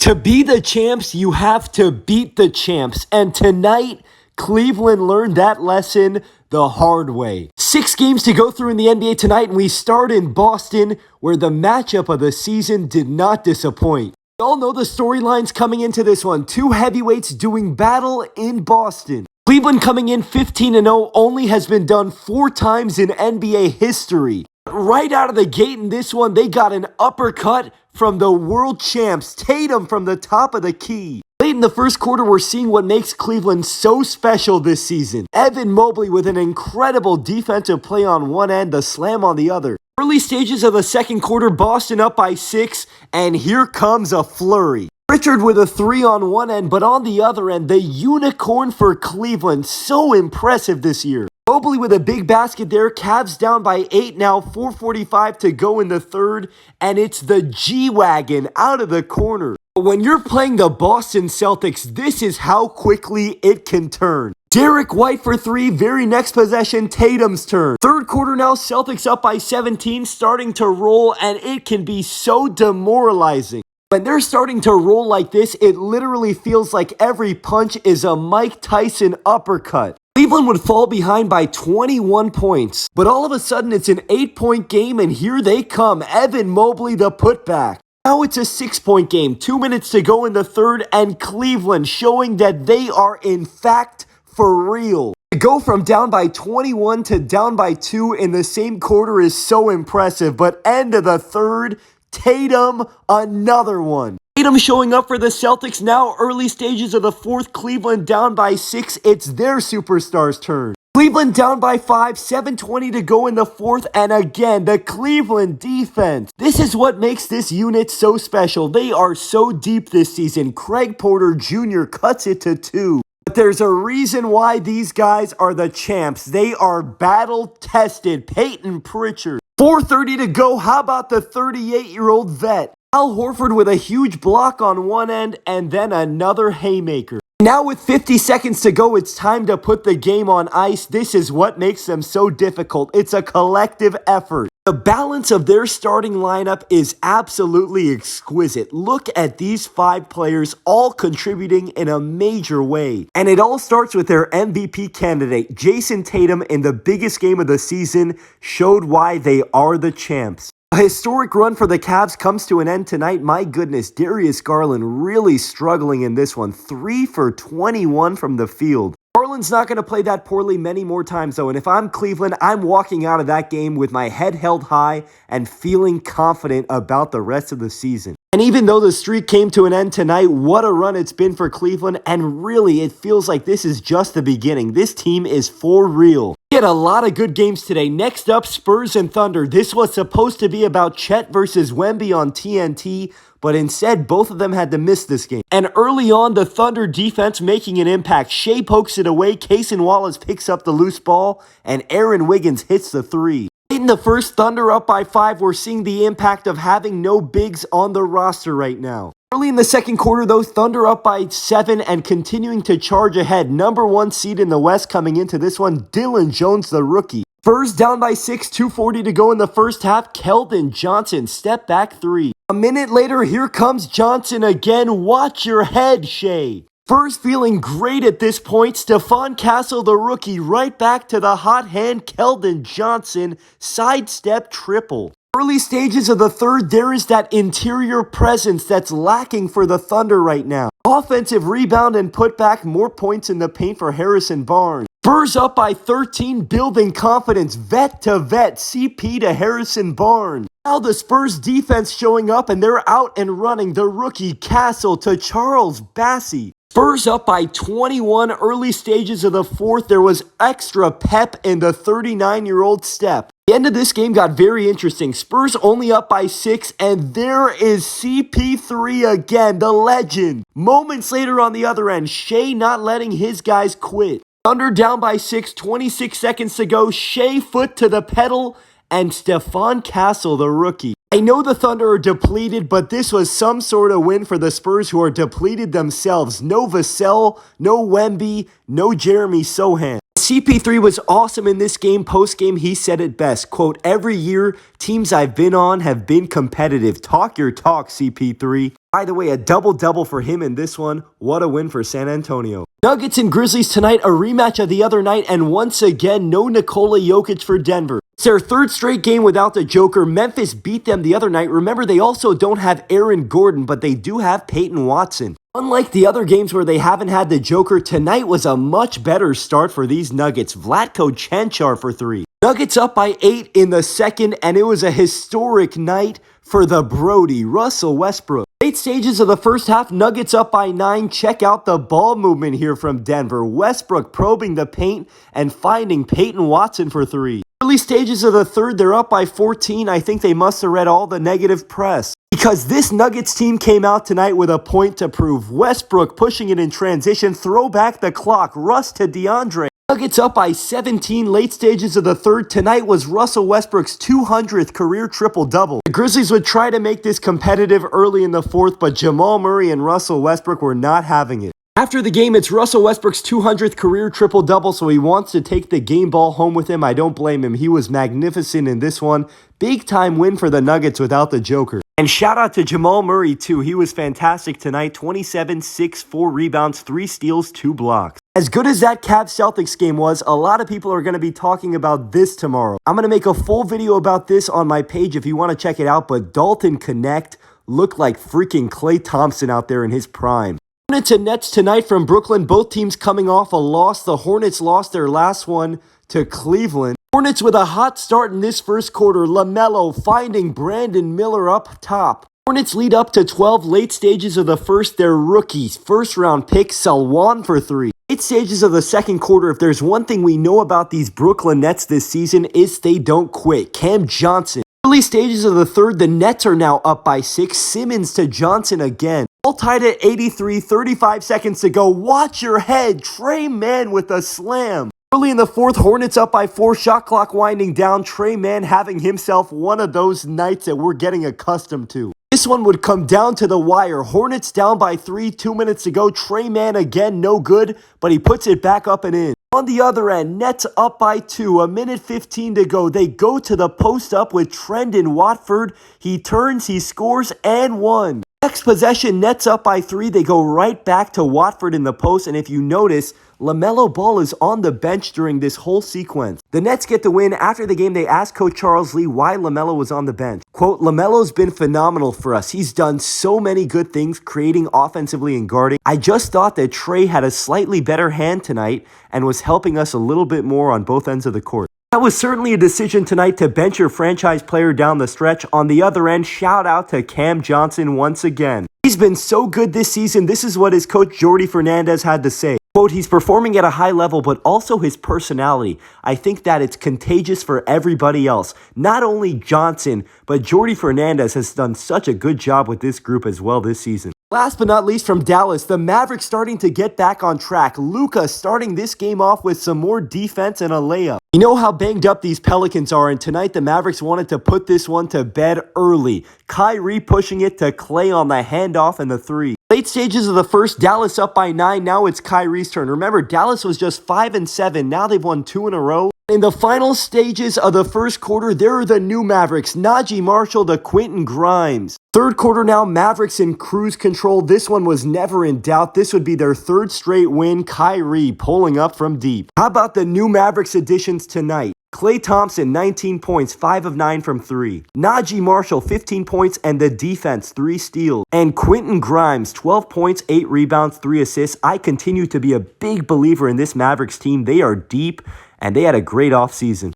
To be the champs, you have to beat the champs. And tonight, Cleveland learned that lesson the hard way. 6 games to go through in the NBA tonight, and we start in Boston, where the matchup of the season did not disappoint. We all know the storylines coming into this one. 2 heavyweights doing battle in Boston. Cleveland coming in 15-0 only has been done 4 times in NBA history. Right out of the gate in this one, they got an uppercut from the world champs, Tatum, from the top of the key. Late in the first quarter, we're seeing what makes Cleveland so special this season. Evan Mobley with an incredible defensive play on one end, the slam on the other. Early stages of the second quarter, Boston up by 6, and here comes a flurry. Richard with a 3 on one end, but on the other end, the unicorn for Cleveland. So impressive this year. Mobley with a big basket there. Cavs down by 8 now. 4:45 to go in the third. And it's the G-Wagon out of the corner. But when you're playing the Boston Celtics, this is how quickly it can turn. Derek White for 3. Very next possession, Tatum's turn. Third quarter now, Celtics up by 17, starting to roll, and it can be so demoralizing. When they're starting to roll like this, it literally feels like every punch is a Mike Tyson uppercut. Cleveland would fall behind by 21 points, but all of a sudden it's an 8-point game, and here they come. Evan Mobley, the putback. Now it's a 6-point game, 2 minutes to go in the third, and Cleveland showing that they are in fact for real. To go from down by 21 to down by 2 in the same quarter is so impressive, but end of the third, Tatum, another one. Tatum showing up for the Celtics now, early stages of the fourth, Cleveland down by 6, it's their superstar's turn. Cleveland down by 5, 7:20 to go in the fourth, and again, the Cleveland defense. This is what makes this unit so special. They are so deep this season. Craig Porter Jr. cuts it to 2. But there's a reason why these guys are the champs. They are battle-tested. Peyton Pritchard. 4:30 to go. How about the 38-year-old vet? Al Horford with a huge block on one end and then another haymaker. Now with 50 seconds to go, it's time to put the game on ice. This is what makes them so difficult. It's a collective effort. The balance of their starting lineup is absolutely exquisite. Look at these 5 players all contributing in a major way. And it all starts with their MVP candidate. Jason Tatum, in the biggest game of the season, showed why they are the champs. A historic run for the Cavs comes to an end tonight. My goodness, Darius Garland really struggling in this one. 3 for 21 from the field. Garland's not going to play that poorly many more times, though, and if I'm Cleveland, I'm walking out of that game with my head held high and feeling confident about the rest of the season. And even though the streak came to an end tonight, what a run it's been for Cleveland, and really, it feels like this is just the beginning. This team is for real. We had a lot of good games today. Next up, Spurs and Thunder. This was supposed to be about Chet versus Wemby on TNT, but instead, both of them had to miss this game. And early on, the Thunder defense making an impact. Shea pokes it away, Cason Wallace picks up the loose ball, and Aaron Wiggins hits the 3. In the first, Thunder up by 5. We're seeing the impact of having no bigs on the roster right now. Early in the second quarter, though, Thunder up by 7 and continuing to charge ahead. Number 1 seed in the West coming into this one, Dylan Jones, the rookie. Spurs down by 6, 2:40 to go in the first half. Keldon Johnson, step back 3. A minute later, here comes Johnson again. Watch your head, Shea. Spurs feeling great at this point. Stephon Castle, the rookie, right back to the hot hand. Keldon Johnson, sidestep triple. Early stages of the third, there is that interior presence that's lacking for the Thunder right now. Offensive rebound and putback, more points in the paint for Harrison Barnes. Spurs up by 13, building confidence, vet to vet, CP to Harrison Barnes. Now the Spurs defense showing up, and they're out and running. The rookie Castle to Charles Bassey. Spurs up by 21, early stages of the fourth. There was extra pep in the 39-year-old step. The end of this game got very interesting. Spurs only up by 6, and there is CP3 again, the legend. Moments later on the other end, Shea not letting his guys quit. Thunder down by 6, 26 seconds to go. Shea foot to the pedal, and Stephon Castle, the rookie. I know the Thunder are depleted, but this was some sort of win for the Spurs, who are depleted themselves. No Vassell, no Wemby, no Jeremy Sohan. CP3 was awesome in this game. Post-game, he said it best. Quote, every year, teams I've been on have been competitive. Talk your talk, CP3. By the way, a double-double for him in this one. What a win for San Antonio. Nuggets and Grizzlies tonight, a rematch of the other night, and once again, no Nikola Jokic for Denver. It's their third straight game without the Joker. Memphis beat them the other night. Remember, they also don't have Aaron Gordon, but they do have Peyton Watson. Unlike the other games where they haven't had the Joker, tonight was a much better start for these Nuggets. Vlatko Cancar for 3. Nuggets up by 8 in the second, and it was a historic night for the Brody, Russell Westbrook. Late stages of the first half, Nuggets up by 9. Check out the ball movement here from Denver. Westbrook probing the paint and finding Peyton Watson for 3. Early stages of the third, they're up by 14. I think they must have read all the negative press, because this Nuggets team came out tonight with a point to prove. Westbrook pushing it in transition, throw back the clock, Russ to DeAndre. Nuggets up by 17, late stages of the third. Tonight was Russell Westbrook's 200th career triple-double. The Grizzlies would try to make this competitive early in the fourth, but Jamal Murray and Russell Westbrook were not having it. After the game, it's Russell Westbrook's 200th career triple-double, so he wants to take the game ball home with him. I don't blame him. He was magnificent in this one. Big-time win for the Nuggets without the Joker. And shout out to Jamal Murray, too. He was fantastic tonight. 27, 6, 4 rebounds, 3 steals, 2 blocks. As good as that Cavs-Celtics game was, a lot of people are going to be talking about this tomorrow. I'm going to make a full video about this on my page if you want to check it out, but Dalton Knecht looked like freaking Klay Thompson out there in his prime. Hornets and Nets tonight from Brooklyn, both teams coming off a loss. The Hornets lost their last one to Cleveland. Hornets with a hot start in this first quarter. LaMelo finding Brandon Miller up top. Hornets lead up to 12. Late stages of the first, their rookies. First round pick, Salwan for 3. Late stages of the second quarter, if there's one thing we know about these Brooklyn Nets this season, is they don't quit. Cam Johnson. Early stages of the third, the Nets are now up by 6. Simmons to Johnson again. All tied at 83, 35 seconds to go. Watch your head. Trey Mann with a slam. Early in the fourth, Hornets up by 4. Shot clock winding down. Trey Mann having himself one of those nights that we're getting accustomed to. This one would come down to the wire. Hornets down by 3, 2 minutes to go. Trey Mann again, no good, but he puts it back up and in. On the other end, Nets up by 2, a minute 15 to go. They go to the post up with Trendon Watford. He turns, he scores, and 1. Next possession, Nets up by 3. They go right back to Watford in the post, and if you notice, LaMelo Ball is on the bench during this whole sequence. The Nets get the win. After the game, they asked Coach Charles Lee why LaMelo was on the bench. Quote, LaMelo's been phenomenal for us. He's done so many good things, creating offensively and guarding. I just thought that Trey had a slightly better hand tonight and was helping us a little bit more on both ends of the court. That was certainly a decision tonight to bench your franchise player down the stretch. On the other end, shout out to Cam Johnson once again. He's been so good this season. This is what his coach Jordi Fernandez had to say. Quote, he's performing at a high level, but also his personality. I think that it's contagious for everybody else. Not only Johnson, but Jordi Fernandez has done such a good job with this group as well this season. Last but not least from Dallas, the Mavericks starting to get back on track. Luka starting this game off with some more defense and a layup. You know how banged up these Pelicans are, and tonight the Mavericks wanted to put this one to bed early. Kyrie pushing it to Klay on the handoff and the 3. Late stages of the first, Dallas up by 9. Now it's Kyrie's turn. Remember, Dallas was just 5-7. Now they've won 2 in a row. In the final stages of the first quarter, there are the new Mavericks. Najee Marshall to Quentin Grimes. Third quarter now, Mavericks in cruise control. This one was never in doubt. This would be their third straight win. Kyrie pulling up from deep. How about the new Mavericks additions tonight? Klay Thompson, 19 points, 5 of 9 from 3. Najee Marshall, 15 points, and the defense, 3 steals. And Quentin Grimes, 12 points, 8 rebounds, 3 assists. I continue to be a big believer in this Mavericks team. They are deep, and they had a great offseason.